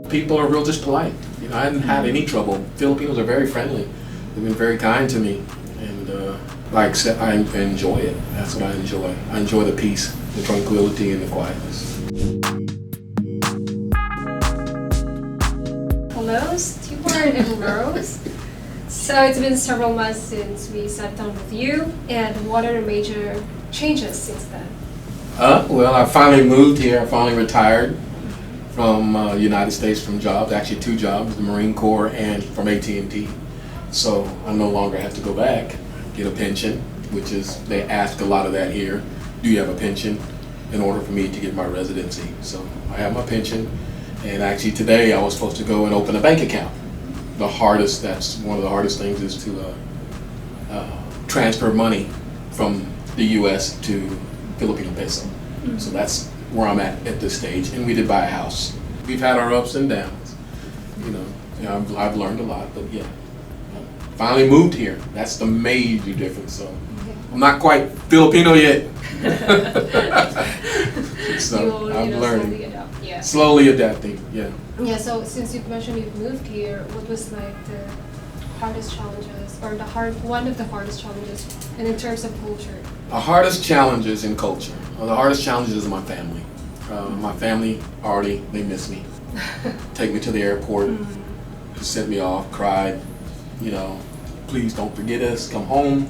People are real just polite. You know, I hadn't had any trouble. Filipinos are very friendly. They've been very kind to me, and like I said, I enjoy it. That's what I enjoy. I enjoy the peace, the tranquility, and the quietness. Hello, Stewart and Rose. So it's been several months since we sat down with you, and what are the major changes since then? Well, I finally moved here. I finally retired from United States from jobs, actually 2 jobs, the Marine Corps and from AT&T. So I no longer have to go back, get a pension, which is, they ask a lot of that here. Do you have a pension in order for me to get my residency? So I have my pension, and actually today I was supposed to go and open a bank account. That's one of the hardest things, is to transfer money from the US to Filipino peso. Mm-hmm. So that's where I'm at this stage, and we did buy a house. We've had our ups and downs, you know I've learned a lot, but yeah, finally moved here. That's the major difference. So I'm not quite Filipino yet. So I'm learning. Slowly adapting, yeah. Yeah, so since you've mentioned you've moved here, what was like the hardest challenges, or one of the hardest challenges, and in terms of culture? The hardest challenges in culture. Well, the hardest challenges is my family. My family they miss me. Take me to the airport, just sent me off, cried, please don't forget us, come home.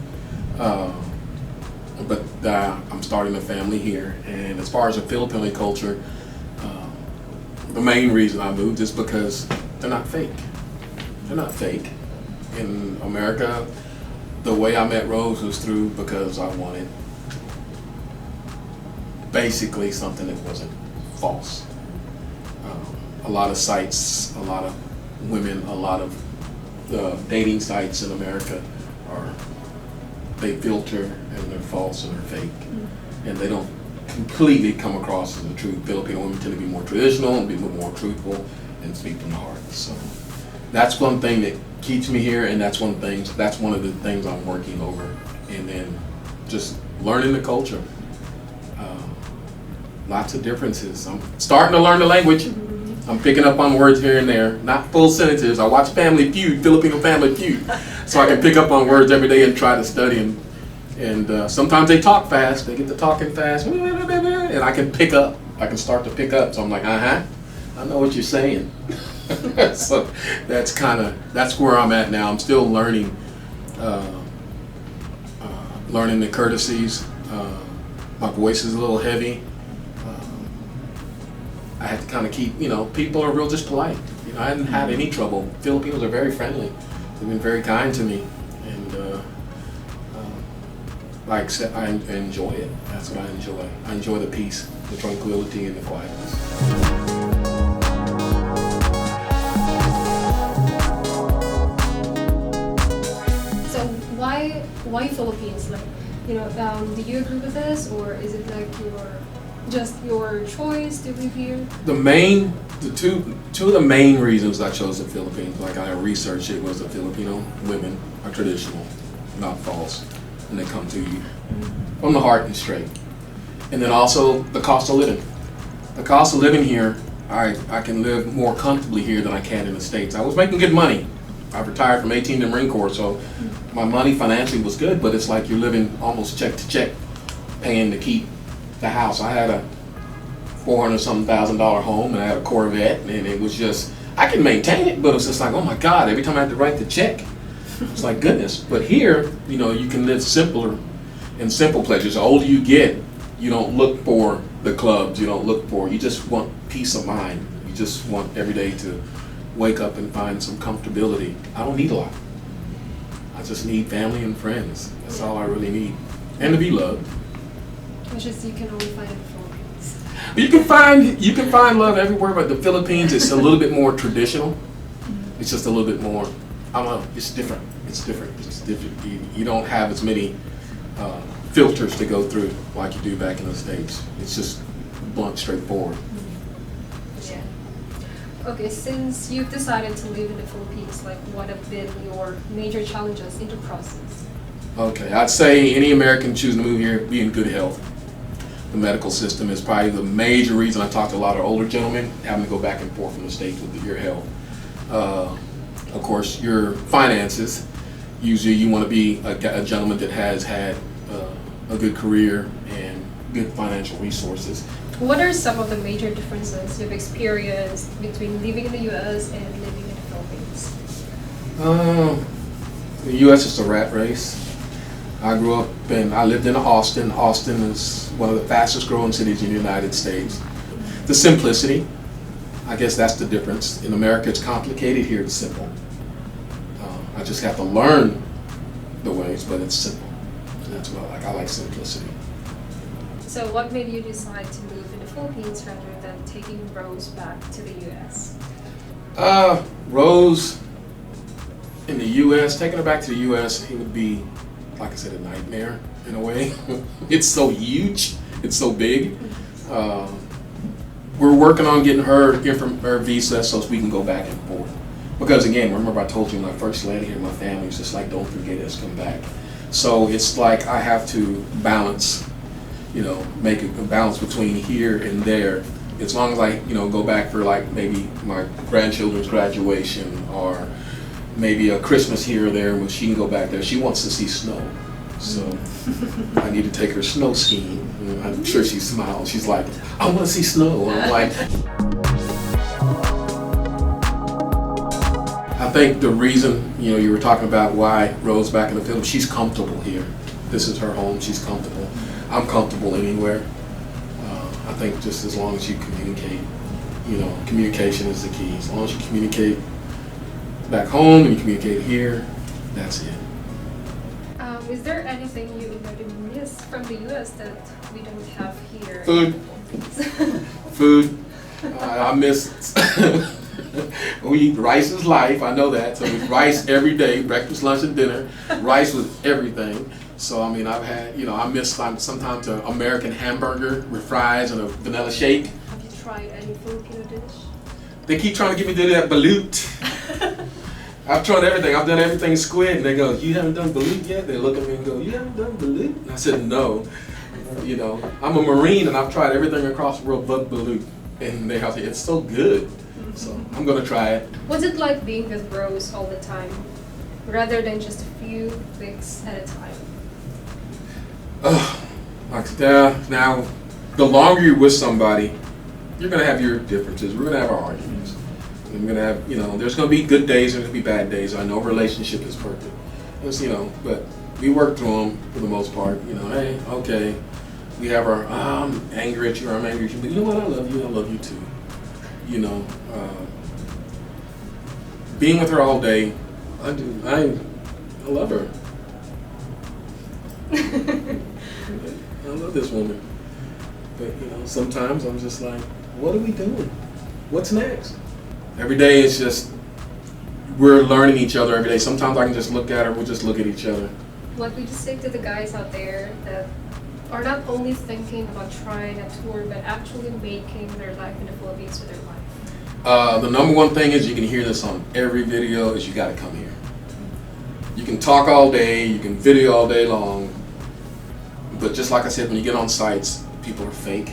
But I'm starting a family here, and as far as the Filipino culture, the main reason I moved is because they're not fake. They're not fake. In America, the way I met Rose was through because I wanted basically something that wasn't false. A lot of sites, a lot of women, a lot of dating sites in America they filter, and they're false and they're fake, and they don't completely come across as the truth. Filipino women tend to be more traditional and be more truthful and speak from the heart. So that's one thing that keeps me here, and that's one of the things I'm working over. And then just learning the culture. Lots of differences. I'm starting to learn the language. I'm picking up on words here and there, not full sentences. I watch Filipino Family Feud, so I can pick up on words every day and try to study them. And sometimes they talk fast. They get to talking fast, and I can start to pick up. So I'm like, I know what you're saying. So that's where I'm at now. I'm still learning, learning the courtesies. My voice is a little heavy. I had to kind of keep, people are real just polite. I hadn't had any trouble. Filipinos are very friendly. They've been very kind to me, and like I said, I enjoy it. That's what I enjoy. I enjoy the peace, the tranquility, and the quietness. So why Philippines? Like, do you agree with this, or is it like your choice to live here? Two of the main reasons I chose the Philippines, like I researched it, was the Filipino women are traditional, not false, and they come to you from the heart and straight. And then also the cost of living. The cost of living here, I can live more comfortably here than I can in the States. I was making good money. I retired from AT&T Marine Corps, so my money financially was good, but it's like you're living almost check to check, paying to keep the house. I had a $400,000 home, and I had a Corvette, and it was just, I can maintain it, but it was just like, oh my God, every time I have to write the check, it's like goodness. But here, you can live simpler and simple pleasures. The older you get, you don't look for the clubs, you just want peace of mind. You just want every day to wake up and find some comfortability. I don't need a lot. I just need family and friends. That's all I really need. And to be loved. Which is, you can only find it in the Philippines. You can find love everywhere, but the Philippines is a little bit more traditional. It's just a little bit more, I don't know, it's different. It's different. You don't have as many filters to go through like you do back in the States. It's just blunt, straightforward. Yeah. Okay, since you've decided to live in the Philippines, like, what have been your major challenges in the process? Okay, I'd say any American choosing to move here, be in good health. the medical system is probably the major reason I talk to a lot of older gentlemen having to go back and forth from the States with your health. Of course, your finances. Usually you want to be a gentleman that has had a good career and good financial resources. What are some of the major differences you've experienced between living in the U.S. and living in the Philippines? The U.S. is a rat race. I lived in Austin. Austin is one of the fastest growing cities in the United States. The simplicity, I guess that's the difference. In America it's complicated, here it's simple. I just have to learn the ways, but it's simple. And that's what I like. I like simplicity. So what made you decide to move in the Philippines rather than taking Rose back to the U.S.? Rose in the U.S., taking her back to the U.S., it would be, like I said, a nightmare in a way. It's so huge, it's so big. We're working on getting her visa so we can go back and forth. Because again, remember I told you when I first landed here, my family was just like, don't forget us, come back. So it's like I have to balance, make a balance between here and there. As long as I, go back for like maybe my grandchildren's graduation or maybe a Christmas here or there when she can go back there. She wants to see snow. So I need to take her snow skiing. I'm sure she smiles. She's like, I want to see snow. And I'm like, I think the reason, you were talking about why Rose back in the Philippines, she's comfortable here. This is her home, she's comfortable. I'm comfortable anywhere. I think just as long as you communicate, communication is the key. As long as you communicate back home and you communicate here, that's it. Is there anything you would miss from the U.S. that we don't have here? Food. Food. I miss. We eat rice is life. I know that. So it's rice every day, breakfast, lunch, and dinner. Rice with everything. So I've had, I miss sometimes an American hamburger with fries and a vanilla shake. Have you tried any Filipino dish? They keep trying to get me to do that balut. I've tried everything. I've done everything squid. And they go, you haven't done balut yet? They look at me and go, you haven't done balut? And I said, no. I'm a Marine and I've tried everything across the world but balut. And they have to, it's so good. So I'm going to try it. What's it like being with Rose all the time, rather than just a few weeks at a time? Now, the longer you're with somebody, you're going to have your differences. We're going to have our arguments. And we're going to have, there's going to be good days, there's going to be bad days. I know a relationship is perfect. It's, but we work through them for the most part. Hey, okay, we have our, I'm angry at you, or I'm angry at you, but you know what, I love you too. Being with her all day, I love her. I love this woman. But sometimes I'm just like, what are we doing? What's next? Every day it's just, we're learning each other every day. Sometimes I can just look at her, we'll just look at each other. What would you say to the guys out there that are not only thinking about trying a tour, but actually making their life in the Philippines with their life? The number one thing is, you can hear this on every video, is you gotta come here. You can talk all day, you can video all day long, but just like I said, when you get on sites, people are fake.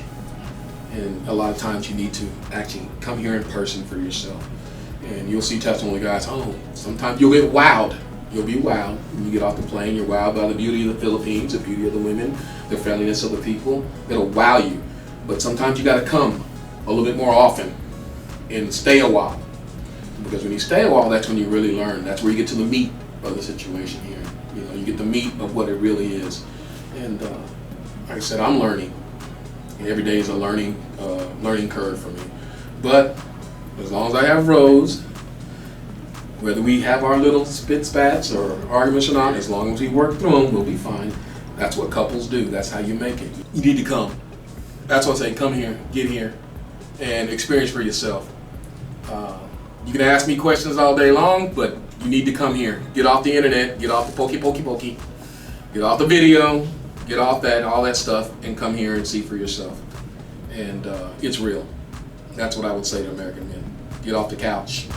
And a lot of times you need to actually come here in person for yourself. And you'll see testimony guys, sometimes you'll get wowed. You'll be wowed when you get off the plane. You're wowed by the beauty of the Philippines, the beauty of the women, the friendliness of the people. It'll wow you. But sometimes you gotta come a little bit more often and stay a while. Because when you stay a while, that's when you really learn. That's where you get to the meat of the situation here. You get the meat of what it really is. And like I said, I'm learning. And every day is a learning curve for me. But as long as I have Rose, whether we have our little spats or arguments or not, as long as we work through them, we'll be fine. That's what couples do. That's how you make it. You need to come. That's what I say, come here, get here, and experience for yourself. You can ask me questions all day long, but you need to come here. Get off the internet, get off the pokey, get off the video, get off all that stuff, and come here and see for yourself. And it's real. That's what I would say to American men. Get off the couch.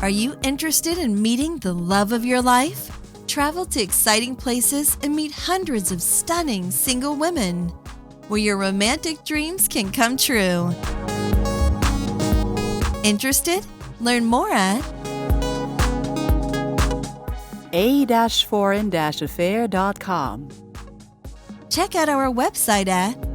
Are you interested in meeting the love of your life? Travel to exciting places and meet hundreds of stunning single women, where your romantic dreams can come true. Interested? Learn more at a-foreign-affair.com. Check out our website at